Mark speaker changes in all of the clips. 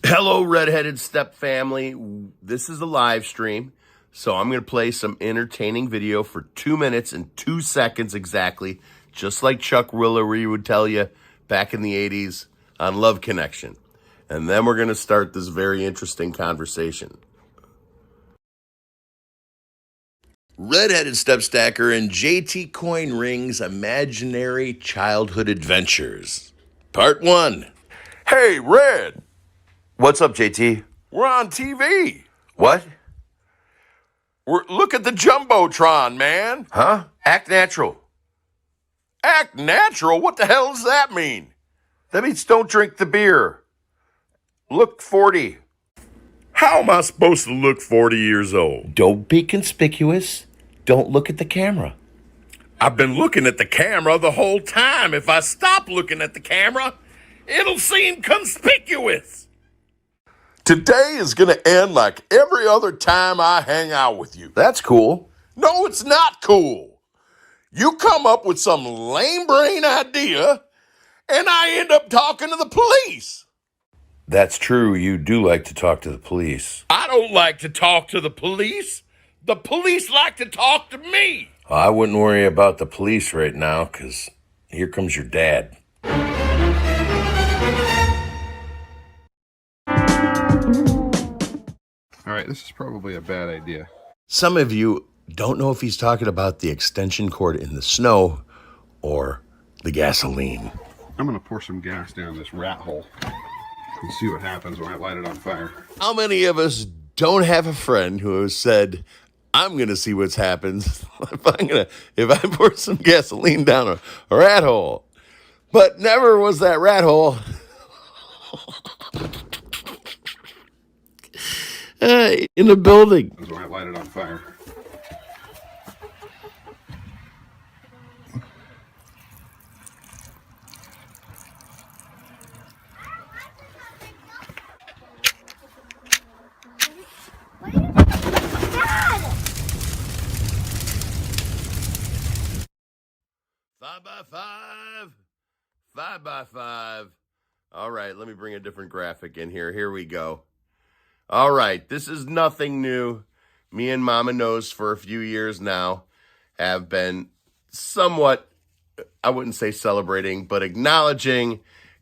Speaker 1: Hello, Redheaded Step family. This is a live stream, so I'm going to play some entertaining video for 2 minutes and 2 seconds exactly, just like Chuck Willery would tell you back in the 80s on Love Connection. And then we're going to start this very interesting conversation. Redheaded Step Stacker and JT Coin Rings Imaginary Childhood Adventures. Part 1.
Speaker 2: Hey, Red,
Speaker 1: What's up, JT?
Speaker 2: we're on TV.
Speaker 1: What?
Speaker 2: Look at the Jumbotron, man.
Speaker 1: Huh? Act natural.
Speaker 2: Act natural? What the hell does that mean?
Speaker 1: That means don't drink the beer. Look 40.
Speaker 2: How am I supposed to look 40 years old?
Speaker 1: Don't be conspicuous. Don't look at the camera.
Speaker 2: I've been looking at the camera the whole time. If I stop looking at the camera, it'll seem conspicuous. Today is going to end like every other time I hang out with you.
Speaker 1: That's cool.
Speaker 2: No, it's not cool. You come up with some lame brain idea, and I end up talking to the police.
Speaker 1: That's true. You do like to talk to the police.
Speaker 2: I don't like to talk to the police. The police like to talk to me.
Speaker 1: I wouldn't worry about the police right now, because here comes your dad.
Speaker 3: All right, this is probably a bad idea.
Speaker 1: Some of you don't know if he's talking about the extension cord in the snow or the gasoline.
Speaker 3: I'm going to pour some gas down this rat hole and see what happens when I light it on fire.
Speaker 1: How many of us don't have a friend who has said, I'm going to see what happens if I pour some gasoline down a rat hole? But never was that rat hole in the building.
Speaker 3: When I light it on fire.
Speaker 1: Five by five. 5 by 5. All right, let me bring a different graphic in here. Here we go. All right, this is nothing new. Me and Mama Knows for a few years now have been somewhat, I wouldn't say celebrating, but acknowledging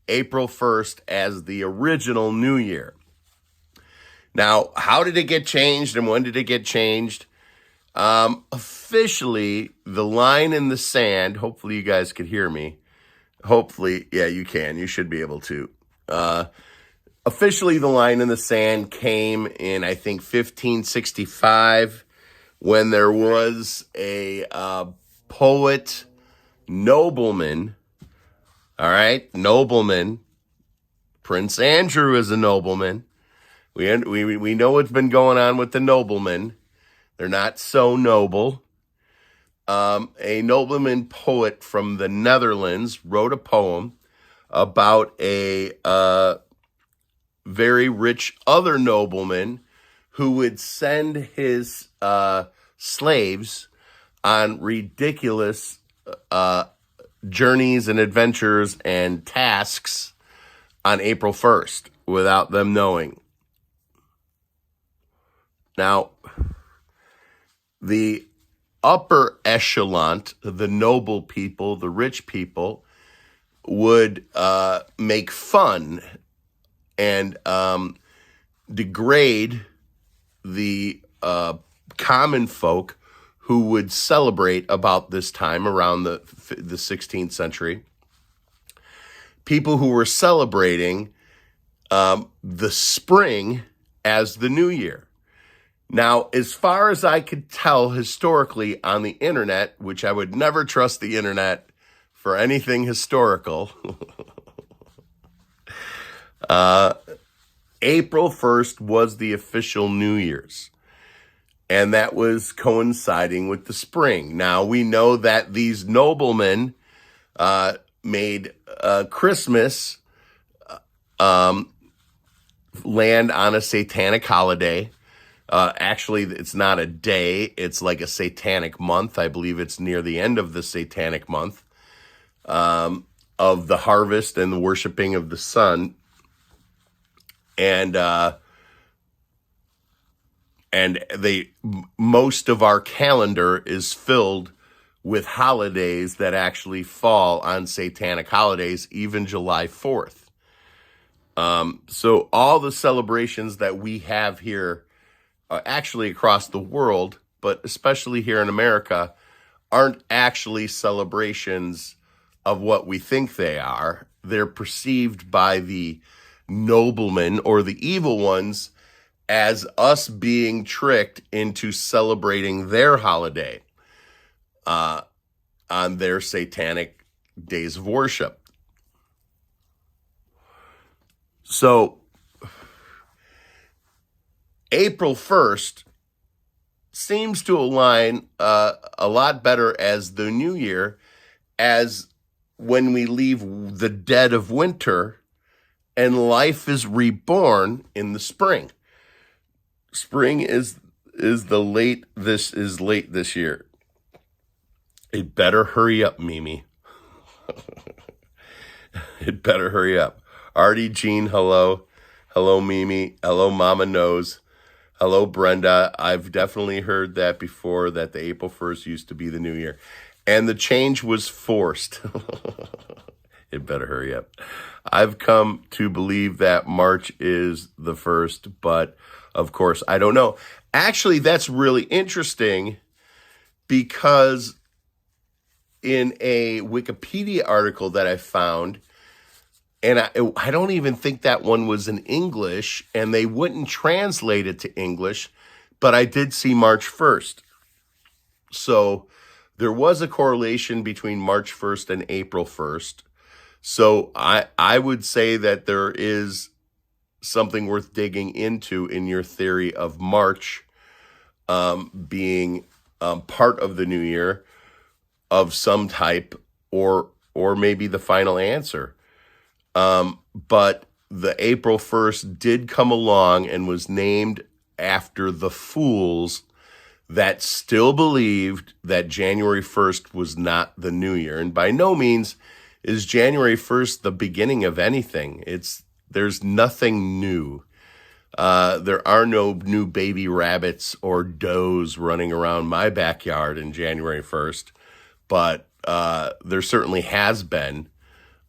Speaker 1: April 1st as the original New Year. Now, how did it get changed and when did it get changed? Officially, the line in the sand, hopefully you guys could hear me. Hopefully, yeah, you can. You should be able to. Officially, the line in the sand came in, I think, 1565, when there was a poet, nobleman, all right, nobleman. Prince Andrew is a nobleman. We know what's been going on with the noblemen. They're not so noble. A nobleman poet from the Netherlands wrote a poem about a very rich other nobleman who would send his slaves on ridiculous journeys and adventures and tasks on April 1st without them knowing. Now, the upper echelon, the noble people, the rich people, would make fun and degrade the common folk who would celebrate about this time around the 16th century. People who were celebrating the spring as the new year. Now, as far as I could tell historically on the internet, which I would never trust the internet for anything historical, April 1st was the official New Year's. And that was coinciding with the spring. Now, we know that these noblemen made Christmas land on a satanic holiday. Actually, it's not a day. It's like a satanic month. I believe it's near the end of the satanic month of the harvest and the worshiping of the sun. and most of our calendar is filled with holidays that actually fall on satanic holidays, even July 4th. So all the celebrations that we have here, actually across the world, but especially here in America, aren't actually celebrations of what we think they are. They're perceived by the noblemen or the evil ones as us being tricked into celebrating their holiday on their satanic days of worship. So April 1st seems to align a lot better as the new year, as when we leave the dead of winter and life is reborn in the spring. Spring is late this year. It better hurry up, Mimi. It better hurry up. Artie, Jean, hello. Hello, Mimi. Hello, Mama Knows. Hello, Brenda. I've definitely heard that before, that the April 1st used to be the new year. And the change was forced. It better hurry up. I've come to believe that March is the 1st, but of course, I don't know. Actually, that's really interesting, because in a Wikipedia article that I found, and I don't even think that one was in English, and they wouldn't translate it to English, but I did see March 1st. So there was a correlation between March 1st and April 1st. So I would say that there is something worth digging into in your theory of March being part of the new year of some type, or maybe the final answer. But the April 1st did come along and was named after the fools that still believed that January 1st was not the new year. And by no means is January 1st the beginning of anything. There's nothing new. There are no new baby rabbits or does running around my backyard in January 1st, but there certainly has been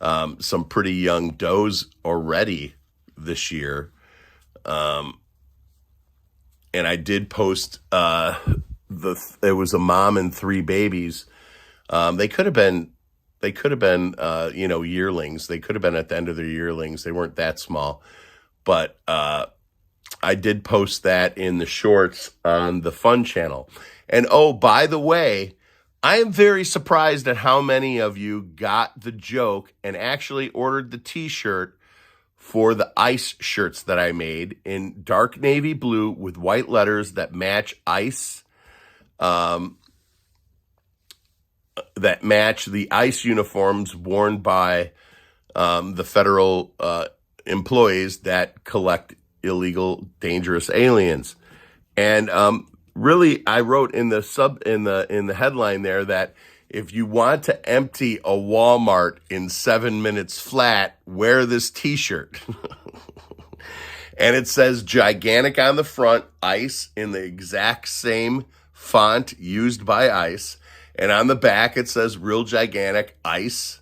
Speaker 1: some pretty young does already this year. And I did post it was a mom and 3 babies. They could have been yearlings. They could have been at the end of their yearlings. They weren't that small, but I did post that in the shorts on the Fun channel. And oh, by the way, I am very surprised at how many of you got the joke and actually ordered the t-shirt for the ice shirts that I made in dark navy blue with white letters that match ice, that match the ice uniforms worn by the federal employees that collect illegal, dangerous aliens. And really, I wrote in the headline there that if you want to empty a Walmart in 7 minutes flat, wear this t-shirt. And it says gigantic on the front, ICE, in the exact same font used by ICE. And on the back, it says real gigantic ICE.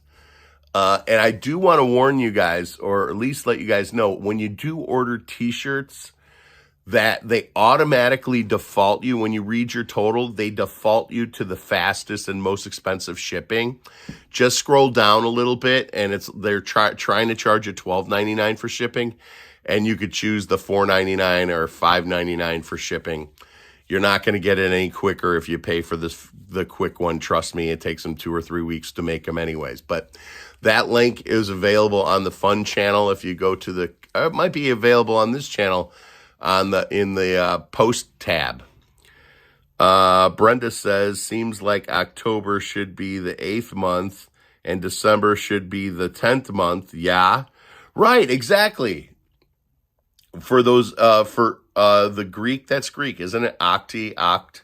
Speaker 1: And I do want to warn you guys, or at least let you guys know, when you do order t-shirts, that they automatically default you, when you read your total, they default you to the fastest and most expensive shipping. Just scroll down a little bit, and they're trying to charge you $12.99 for shipping, and you could choose the $4.99 or $5.99 for shipping. You're not going to get it any quicker if you pay for the quick one. Trust me, it takes them 2 or 3 weeks to make them anyways. But that link is available on the Fun channel. If you go to it might be available on this channel in the post tab. Brenda says, seems like October should be the 8th month and December should be the 10th month. Yeah, right, exactly. For those, the Greek, that's Greek, isn't it? Oct.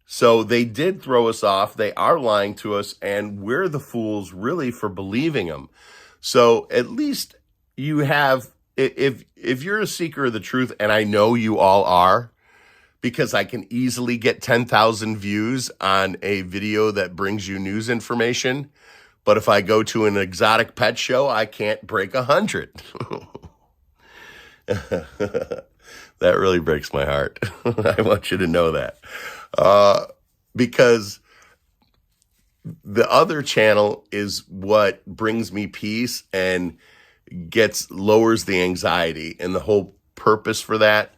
Speaker 1: So they did throw us off. They are lying to us, and we're the fools really for believing them. So at least you have if you're a seeker of the truth, and I know you all are, because I can easily get 10,000 views on a video that brings you news information, but if I go to an exotic pet show, I can't break 100. That really breaks my heart. I want you to know that. Because the other channel is what brings me peace and lowers the anxiety. And the whole purpose for that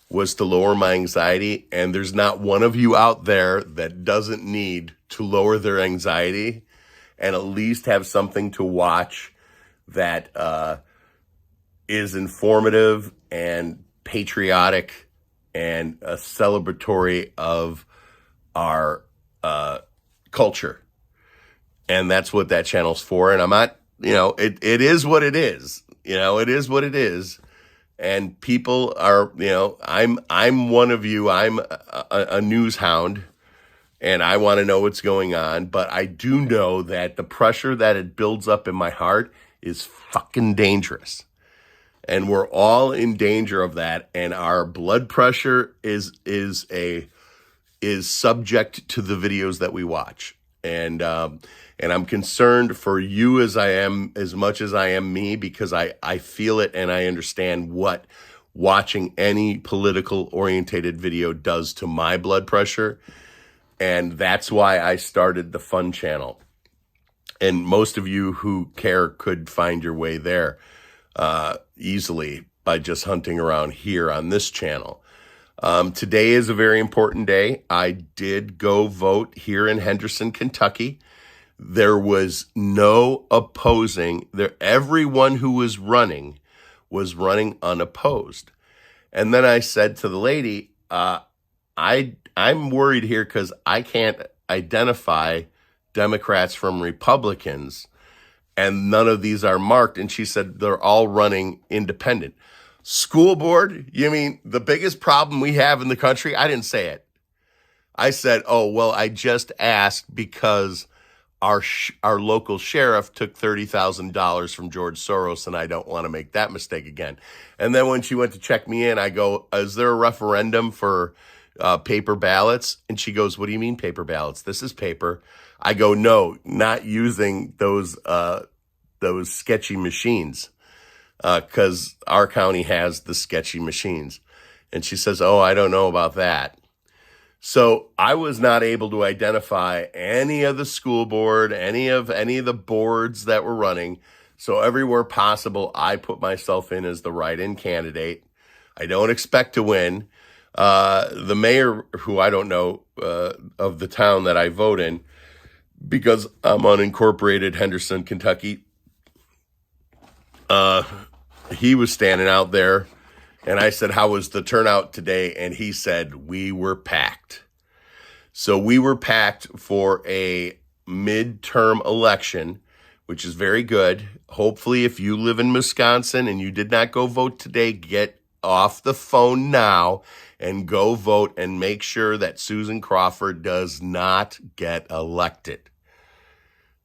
Speaker 1: was to lower my anxiety. And there's not one of you out there that doesn't need to lower their anxiety and at least have something to watch that is informative and patriotic and a celebratory of our culture. And that's what that channel's for. And I'm not, it is what it is. It is what it is. And people are, I'm one of you. I'm a news hound, and I want to know what's going on. But I do know that the pressure that it builds up in my heart is fucking dangerous. And we're all in danger of that. And our blood pressure is subject to the videos that we watch. And I'm concerned for you as much as I am me, because I feel it and I understand what watching any political orientated video does to my blood pressure. And that's why I started the Fun Channel. And most of you who care could find your way there easily by just hunting around here on this channel. Today is a very important day. I did go vote here in Henderson, Kentucky. There was no opposing. Everyone who was running unopposed. And then I said to the lady, I'm worried here because I can't identify Democrats from Republicans, and none of these are marked. And she said they're all running independent. School board? You mean the biggest problem we have in the country? I didn't say it. I said, oh, well, I just asked because our local sheriff took $30,000 from George Soros, and I don't want to make that mistake again. And then when she went to check me in, I go, is there a referendum for paper ballots? And she goes, what do you mean paper ballots? This is paper. I go, no, not using those sketchy machines, because our county has the sketchy machines. And she says, oh, I don't know about that. So I was not able to identify any of the school board, any of the boards that were running. So everywhere possible, I put myself in as the write-in candidate. I don't expect to win. The mayor, who I don't know, of the town that I vote in, because I'm unincorporated Henderson, Kentucky, he was standing out there. And I said, how was the turnout today? And he said, we were packed. So we were packed for a midterm election, which is very good. Hopefully, if you live in Wisconsin and you did not go vote today, get off the phone now and go vote and make sure that Susan Crawford does not get elected.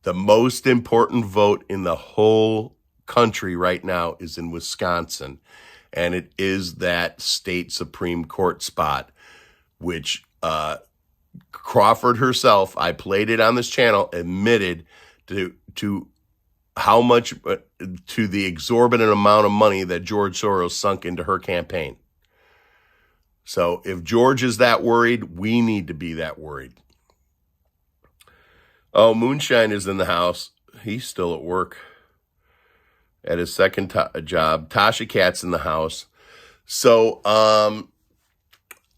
Speaker 1: The most important vote in the whole country right now is in Wisconsin. And it is that state Supreme Court spot, which Crawford herself, I played it on this channel, admitted to how much, to the exorbitant amount of money that George Soros sunk into her campaign. So if George is that worried, we need to be that worried. Oh, Moonshine is in the house. He's still at work at his second job. Tasha Cat's in the house. So,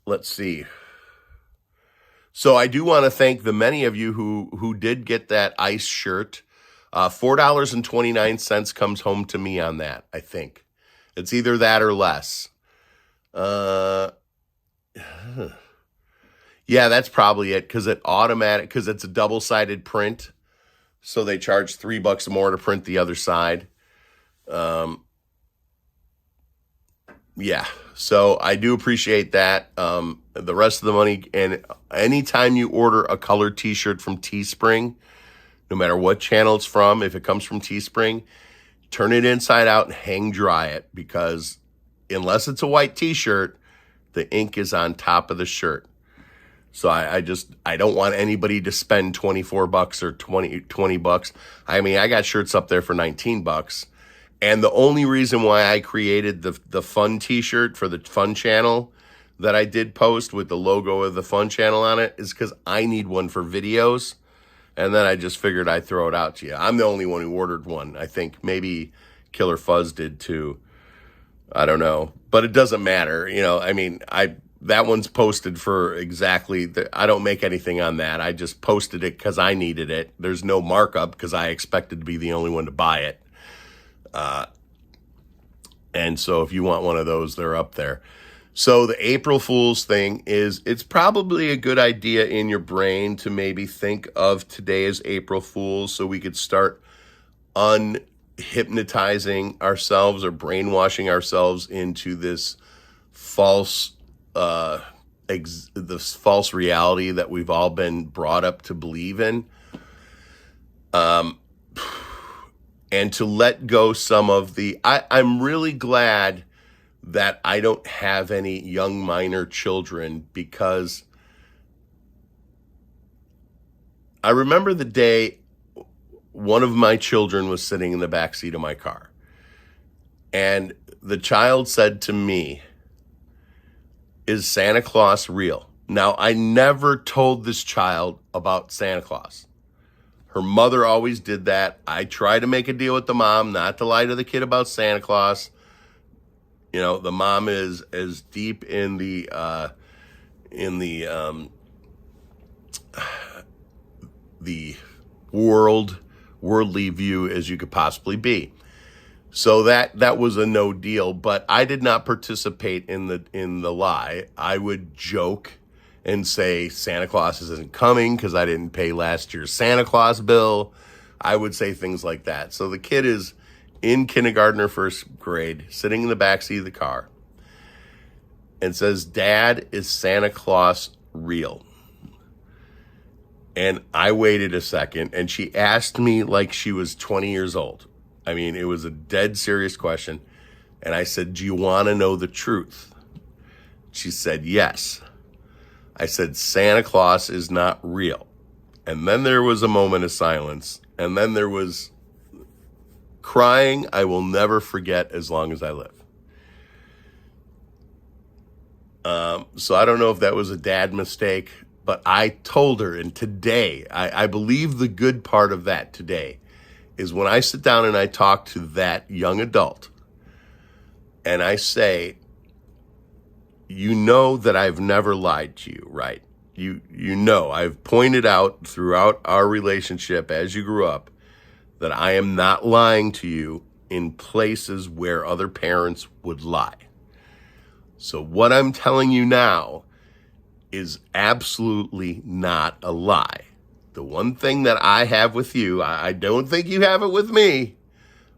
Speaker 1: let's see. So I do want to thank the many of you who did get that ICE shirt. $4.29 comes home to me on that, I think. It's either that or less. Yeah, that's probably it, because it's a double-sided print. So they charge $3 more to print the other side. Yeah, so I do appreciate that. The rest of the money, and anytime you order a colored t-shirt from Teespring, no matter what channel it's from, if it comes from Teespring, turn it inside out and hang dry it, because unless it's a white t-shirt, the ink is on top of the shirt. So I don't want anybody to spend $24 or 20 bucks. I mean, I got shirts up there for $19. And the only reason why I created the fun t-shirt for the fun channel that I did post with the logo of the fun channel on it is because I need one for videos. And then I just figured I'd throw it out to you. I'm the only one who ordered one. I think maybe Killer Fuzz did too. I don't know. But it doesn't matter. You know, I mean, that one's posted for exactly, I don't make anything on that. I just posted it because I needed it. There's no markup because I expected to be the only one to buy it. And so if you want one of those, they're up there. So the April Fool's thing is, it's probably a good idea in your brain to maybe think of today as April Fool's, so we could start unhypnotizing ourselves or brainwashing ourselves into this false this false reality that we've all been brought up to believe in. And to let go some of the, I'm really glad that I don't have any young minor children, because I remember the day one of my children was sitting in the backseat of my car, and the child said to me, "Is Santa Claus real?" Now, I never told this child about Santa Claus. Her mother always did that. I tried to make a deal with the mom not to lie to the kid about Santa Claus. You know, the mom is as deep in the worldly view as you could possibly be. So that was a no deal, but I did not participate in the lie. I would joke and say Santa Claus isn't coming because I didn't pay last year's Santa Claus bill. I would say things like that. So the kid is in kindergarten or first grade, sitting in the backseat of the car, and says, "Dad, is Santa Claus real?" And I waited a second, and she asked me like she was 20 years old. I mean, it was a dead serious question. And I said, "Do you want to know the truth?" She said, "Yes." I said, "Santa Claus is not real." And then there was a moment of silence. And then there was crying I will never forget as long as I live. So I don't know if that was a dad mistake, but I told her, and today, I believe the good part of that today is when I sit down and I talk to that young adult and I say, "You know that I've never lied to you, right? You know, I've pointed out throughout our relationship as you grew up that I am not lying to you in places where other parents would lie. So what I'm telling you now is absolutely not a lie. The one thing that I have with you, I don't think you have it with me,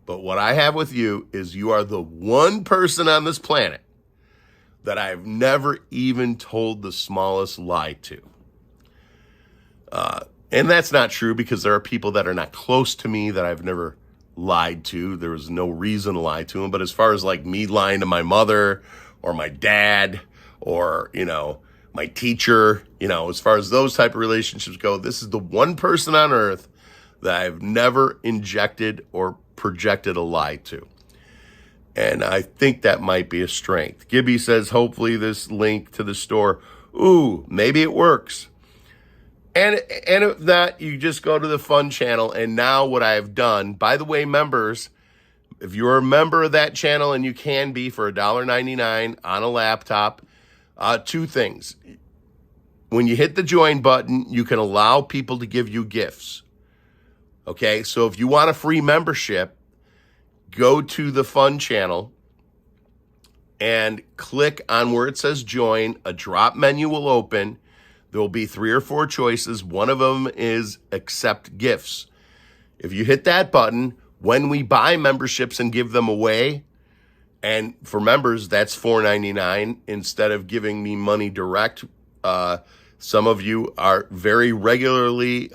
Speaker 1: but what I have with you is you are the one person on this planet that I've never even told the smallest lie to." And that's not true, because there are people that are not close to me that I've never lied to. There was no reason to lie to them. But as far as like me lying to my mother or my dad or, you know, my teacher, you know, as far as those type of relationships go, this is the one person on earth that I've never injected or projected a lie to. And I think that might be a strength. Gibby says, hopefully this link to the store, ooh, maybe it works. And if not, you just go to the fun channel. And now what I have done, by the way, members, if you're a member of that channel, and you can be for $1.99 on a laptop, two things. When you hit the join button, you can allow people to give you gifts. Okay, so if you want a free membership, go to the fun channel and click on where it says join. A drop menu will open. There will be 3 or 4 choices. One of them is accept gifts. If you hit that button, when we buy memberships and give them away, and for members, that's $4.99 instead of giving me money direct. Some of you are very regularly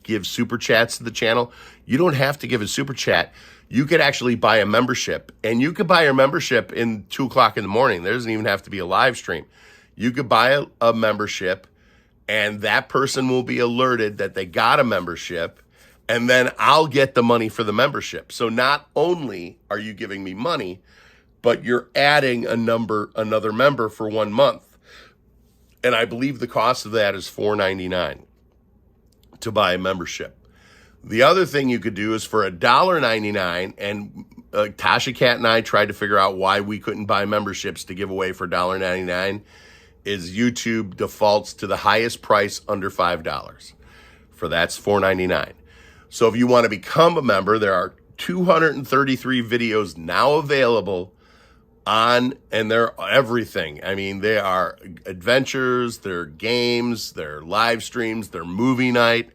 Speaker 1: give super chats to the channel. You don't have to give a super chat. you could actually buy a membership, and you could buy your membership in 2 o'clock in the morning. There doesn't even have to be a live stream. You could buy a membership, and that person will be alerted that they got a membership, and then I'll get the money for the membership. So not only are you giving me money, but you're adding another member for 1 month. And I believe the cost of that is $4.99 to buy a membership. The other thing you could do is for $1.99, and Tasha Cat and I tried to figure out why we couldn't buy memberships to give away for $1.99, is YouTube defaults to the highest price under $5. For that's $4.99. So if you want to become a member, there are 233 videos now available on, and they're everything. I mean, they are adventures, they're games, they're live streams, they're movie night.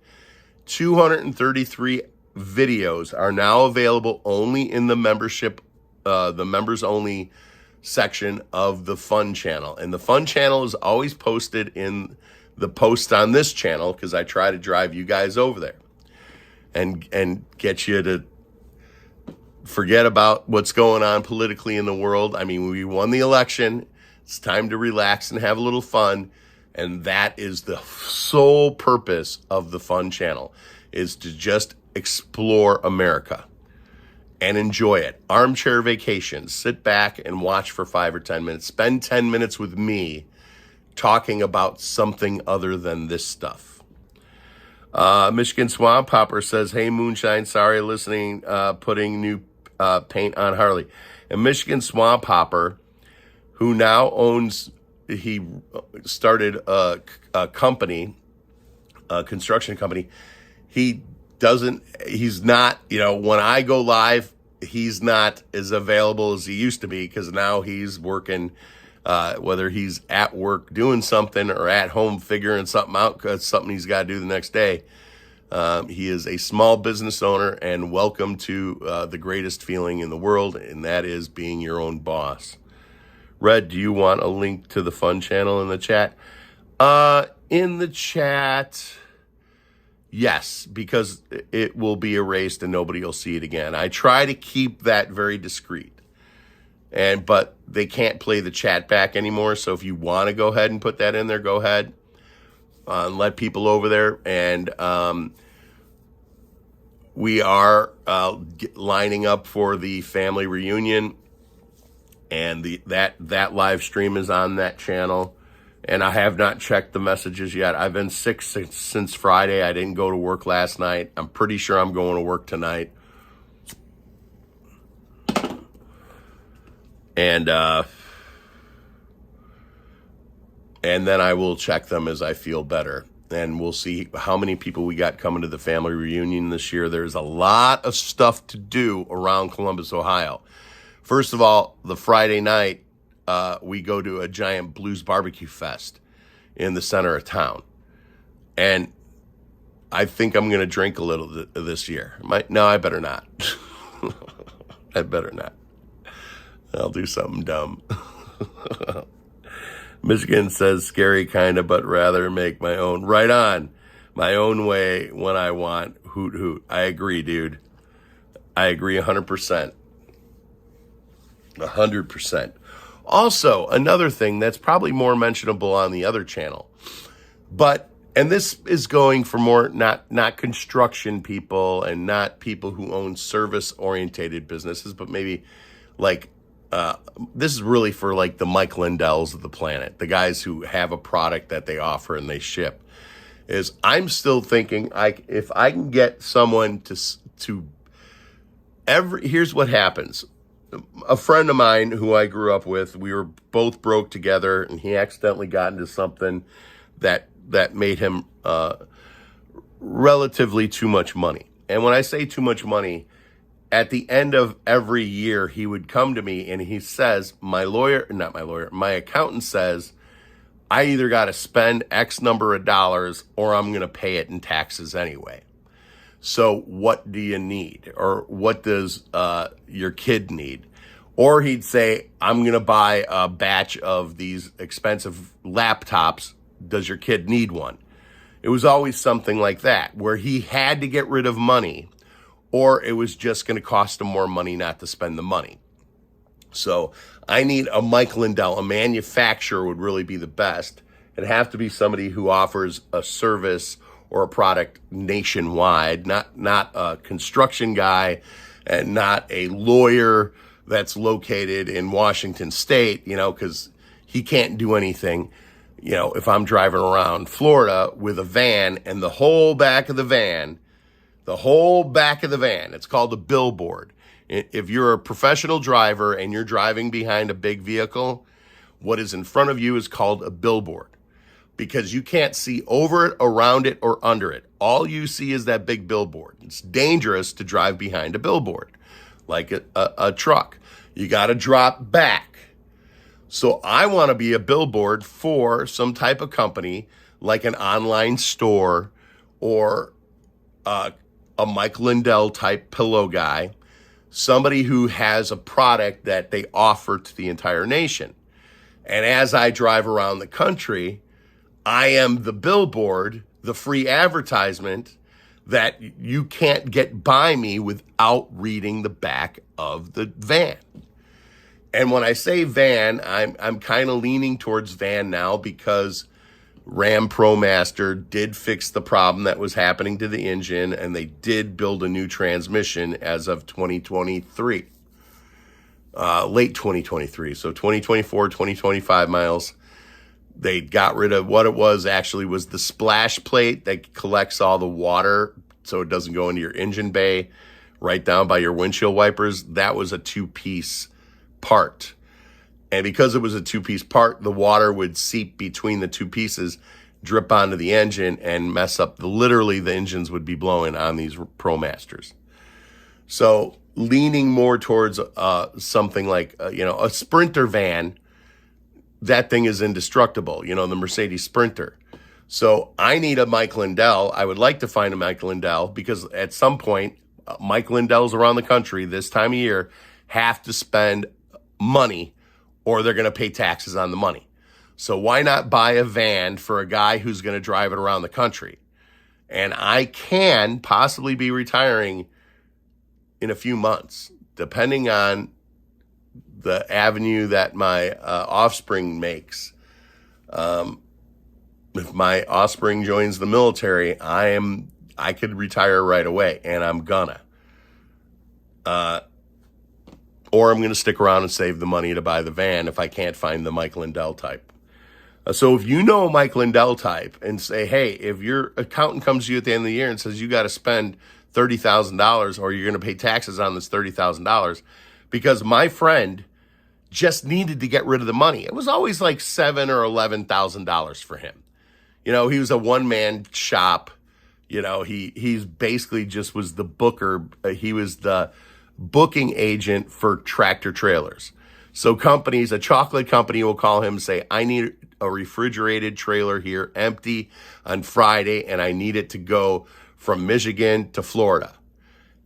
Speaker 1: 233 videos are now available only in the membership, the members only section of the Fun Channel. And the Fun Channel is always posted in the post on this channel, because I try to drive you guys over there and get you to forget about what's going on politically in the world. I mean, we won the election. It's time to relax and have a little fun. And that is the sole purpose of the Fun Channel, is to just explore America and enjoy it. Armchair vacations. Sit back and watch for 5 or 10 minutes. Spend 10 minutes with me talking about something other than this stuff. Michigan Swamp Popper says, hey, Moonshine, sorry listening, putting new paint on Harley. And Michigan Swamp Popper, who now owns, he started a company, a construction company. He's not, when I go live, he's not as available as he used to be, because now he's working, whether he's at work doing something or at home figuring something out, because something he's got to do the next day. He is a small business owner, and welcome to the greatest feeling in the world, and that is being your own boss. Red, do you want a link to the Fun Channel in the chat? In the chat, yes, because it will be erased and nobody will see it again. I try to keep that very discreet, but they can't play the chat back anymore. So if you want to go ahead and put that in there, go ahead and let people over there. And we are lining up for the family reunion. And that live stream is on that channel. And I have not checked the messages yet. I've been sick since Friday. I didn't go to work last night. I'm pretty sure I'm going to work tonight. And then I will check them as I feel better. And we'll see how many people we got coming to the family reunion this year. There's a lot of stuff to do around Columbus, Ohio. First of all, the Friday night, we go to a giant blues barbecue fest in the center of town. And I think I'm going to drink a little this year. No, I better not. I better not. I'll do something dumb. Michigan says, scary kind of, but rather make my own. Right on. My own way when I want. Hoot, hoot. I agree, dude. I agree 100%. 100%. Also, another thing that's probably more mentionable on the other channel, and this is going for more, not construction people and not people who own service-orientated businesses, but maybe like, this is really for like the Mike Lindells of the planet, the guys who have a product that they offer and they ship. Is I'm still thinking, if I can get someone here's what happens. A friend of mine who I grew up with, we were both broke together, and he accidentally got into something that made him relatively too much money. And when I say too much money, at the end of every year, he would come to me and he says, my accountant says, I either got to spend X number of dollars or I'm going to pay it in taxes anyway. So what do you need? Or what does your kid need? Or he'd say, I'm going to buy a batch of these expensive laptops. Does your kid need one? It was always something like that, where he had to get rid of money, or it was just going to cost them more money not to spend the money. So I need a Mike Lindell. A manufacturer would really be the best. It'd have to be somebody who offers a service or a product nationwide, not a construction guy and not a lawyer that's located in Washington State, because he can't do anything. If I'm driving around Florida with a van and the whole back of the van, it's called a billboard. If you're a professional driver and you're driving behind a big vehicle, what is in front of you is called a billboard, because you can't see over it, around it, or under it. All you see is that big billboard. It's dangerous to drive behind a billboard, like a truck. You got to drop back. So I want to be a billboard for some type of company, like an online store or a Mike Lindell type pillow guy, somebody who has a product that they offer to the entire nation. And as I drive around the country, I am the billboard, the free advertisement that you can't get by me without reading the back of the van. And when I say van, I'm kind of leaning towards van now, because Ram ProMaster did fix the problem that was happening to the engine, and they did build a new transmission as of 2023, late 2023. So 2024, 2025 miles. They got rid of what it was the splash plate that collects all the water so it doesn't go into your engine bay right down by your windshield wipers. That was a two-piece part. And because it was a two-piece part, the water would seep between the two pieces, drip onto the engine, and mess up. Literally, the engines would be blowing on these ProMasters. So leaning more towards something like, a Sprinter van. That thing is indestructible, the Mercedes Sprinter. So I need a Mike Lindell. I would like to find a Mike Lindell, because at some point, Mike Lindells around the country this time of year have to spend money, or they're going to pay taxes on the money. So why not buy a van for a guy who's going to drive it around the country? And I can possibly be retiring in a few months, depending on the avenue that my offspring makes. If my offspring joins the military, I could retire right away, and I'm gonna. Or I'm gonna stick around and save the money to buy the van if I can't find the Mike Lindell type. So if you know a Mike Lindell type, and say, hey, if your accountant comes to you at the end of the year and says you got to spend $30,000, or you're going to pay taxes on this $30,000, because my friend just needed to get rid of the money. It was always like $7,000 or $11,000 for him. He was a one-man shop. He's basically just was the booker. He was the booking agent for tractor trailers. So companies, a chocolate company will call him and say, I need a refrigerated trailer here empty on Friday, and I need it to go from Michigan to Florida.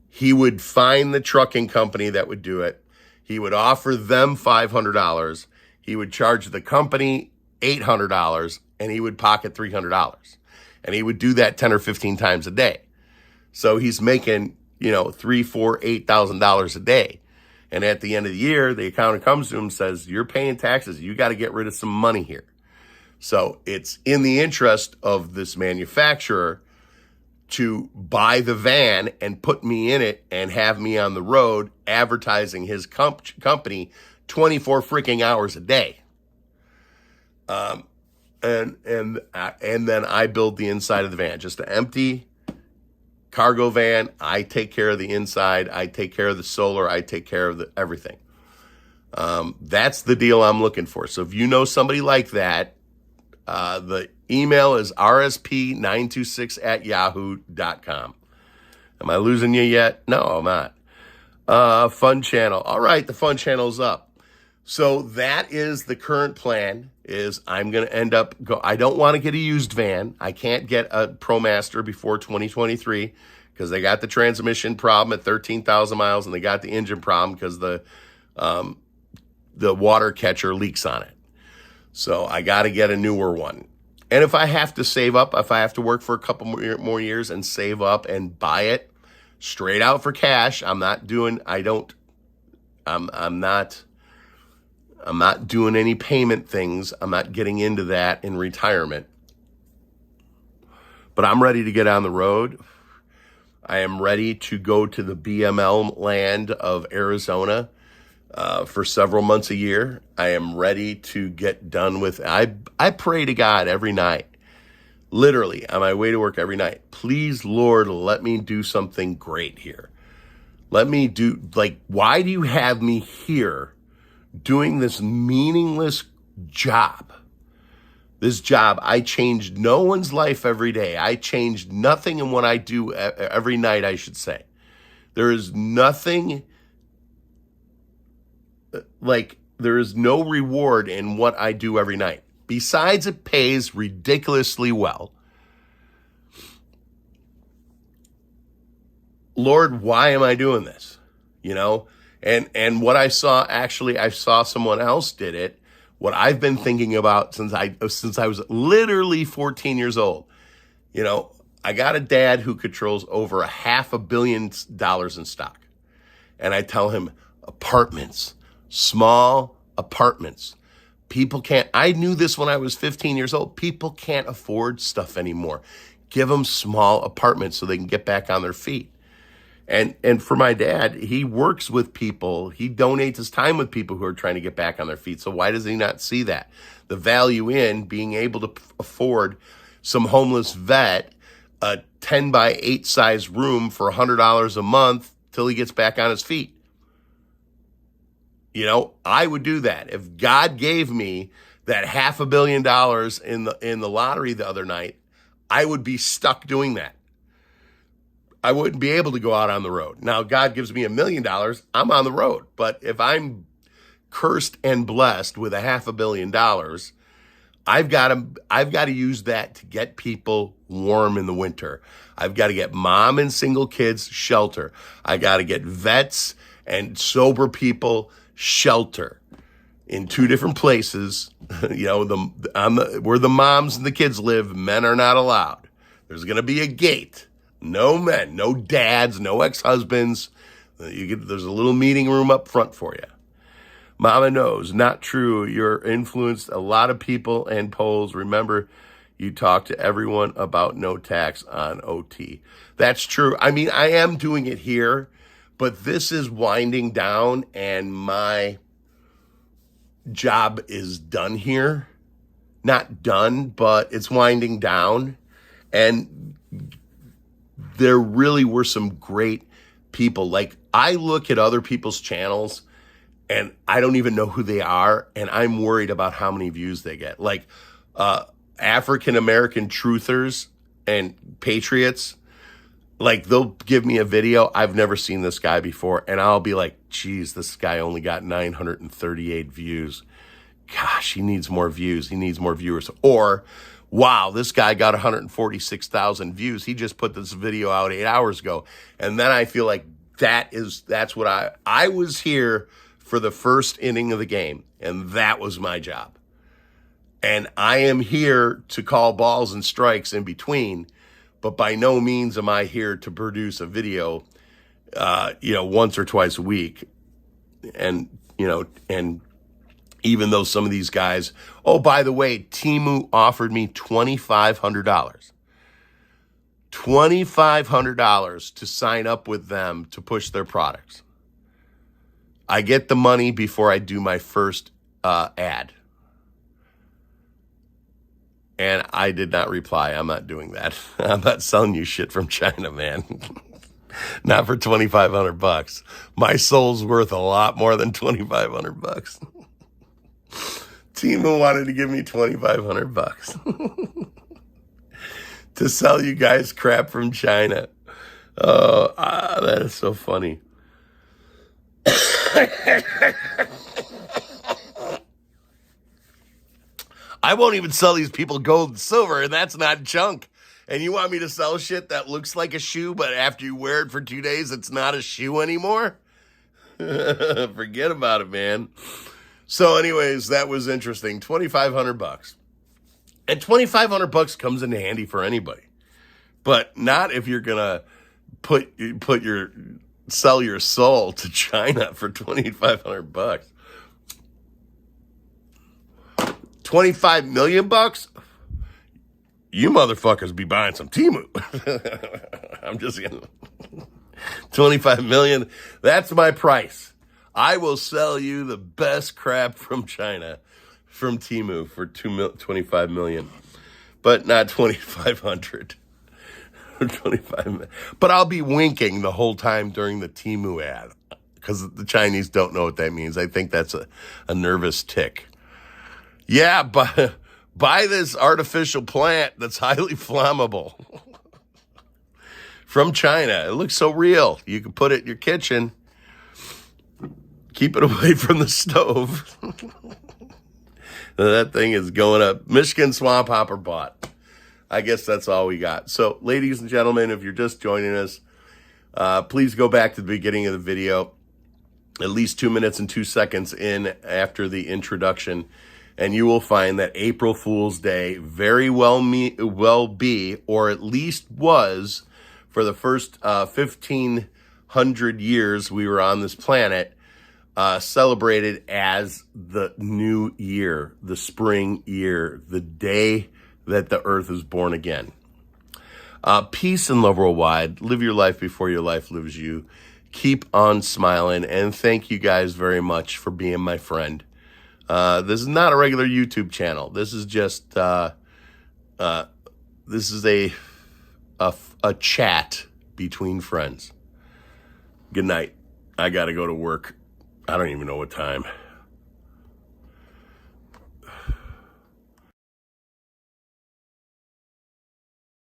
Speaker 1: He would find the trucking company that would do it. He would offer them $500. He would charge the company $800, and he would pocket $300. And he would do that 10 or 15 times a day. So he's making, $3,000, $4,000, $8,000 a day. And at the end of the year, the accountant comes to him and says, you're paying taxes. You got to get rid of some money here. So it's in the interest of this manufacturer to buy the van and put me in it and have me on the road advertising his company 24 freaking hours a day. And then I build the inside of the van, just an empty cargo van. I take care of the inside. I take care of the solar. I take care of everything. That's the deal I'm looking for. So if you know somebody like that, the email is rsp926@yahoo.com. Am I losing you yet? No, I'm not. Fun channel. All right, the fun channel's up. So that is the current plan. Is I'm going to end up I don't want to get a used van. I can't get a ProMaster before 2023 because they got the transmission problem at 13,000 miles, and they got the engine problem because the water catcher leaks on it. So I got to get a newer one. And if I have to save up, if I have to work for a couple more years and save up and buy it, straight out for cash. I'm not doing any payment things. I'm not getting into that in retirement. But I'm ready to get on the road. I am ready to go to the BML land of Arizona for several months a year. I am ready to get done with. I pray to God every night, literally on my way to work every night. Please, Lord, let me do something great here. Let me do, why do you have me here doing this meaningless job? This job, I changed no one's life every day. I changed nothing in what I do every night, I should say. There is nothing, there is no reward in what I do every night. Besides, it pays ridiculously well. Lord, why am I doing this? And what I saw, actually, I saw someone else did it. What I've been thinking about since I was literally 14 years old. I got a dad who controls over $500 million in stock. And I tell him, apartments, small apartments. People can't, I knew this when I was 15 years old. People can't afford stuff anymore. Give them small apartments so they can get back on their feet. And for my dad, he works with people. He donates his time with people who are trying to get back on their feet. So why does he not see that? The value in being able to afford some homeless vet a 10 by 8 size room for $100 a month till he gets back on his feet. I would do that. If God gave me that $500 million in the lottery the other night, I would be stuck doing that. I wouldn't be able to go out on the road. Now, God gives me $1 million, I'm on the road. But if I'm cursed and blessed with $500 million, I've got to use that to get people warm in the winter. I've got to get mom and single kids shelter. I got to get vets and sober people shelter in 2 different places. Where the moms and the kids live, men are not allowed. There's going to be a gate. No men, no dads, no ex-husbands. There's a little meeting room up front for you. Mama knows, not true. You're influenced a lot of people and polls. Remember, you talk to everyone about no tax on OT. That's true. I mean, I am doing it here, but this is winding down and my job is done here. Not done, but it's winding down. And there really were some great people. I look at other people's channels and I don't even know who they are. And I'm worried about how many views they get. African-American truthers and patriots, they'll give me a video. I've never seen this guy before. And I'll be like, geez, this guy only got 938 views. Gosh, he needs more views. He needs more viewers. Or, wow, this guy got 146,000 views. He just put this video out 8 hours ago. And then I feel like that's what I was here for the first inning of the game. And that was my job. And I am here to call balls and strikes in between. But by no means am I here to produce a video, once or twice a week. And even though some of these guys, oh, by the way, Temu offered me $2,500. $2,500 to sign up with them to push their products. I get the money before I do my first ad. And I did not reply. I'm not doing that. I'm not selling you shit from China, man. Not for $2,500. My soul's worth a lot more than $2,500. Temu wanted to give me $2,500 to sell you guys crap from China. Oh, that is so funny. I won't even sell these people gold and silver, and that's not junk. And you want me to sell shit that looks like a shoe, but after you wear it for 2 days, it's not a shoe anymore? Forget about it, man. So anyways, that was interesting. $2,500. And $2,500 comes in handy for anybody. But not if you're going to sell your soul to China for $2,500. 25 million bucks? You motherfuckers be buying some Temu. I'm just kidding. 25 million. That's my price. I will sell you the best crap from China from Temu for 25 million, but not 2,500. 25. But I'll be winking the whole time during the Temu ad because the Chinese don't know what that means. I think that's a nervous tick. Yeah, but buy this artificial plant that's highly flammable from China. It looks so real. You can put it in your kitchen. Keep it away from the stove. That thing is going up. Michigan Swamp Hopper bought. I guess that's all we got. So, ladies and gentlemen, if you're just joining us, please go back to the beginning of the video, at least 2 minutes and 2 seconds in after the introduction, and you will find that April Fool's Day very well be, or at least was, for the first 1,500 years we were on this planet, celebrated as the new year, the spring year, the day that the earth is born again. Peace and love worldwide. Live your life before your life lives you. Keep on smiling, and thank you guys very much for being my friend. This is not a regular YouTube channel. This is just this is a chat between friends. Good night. I got to go to work. I don't even know what time.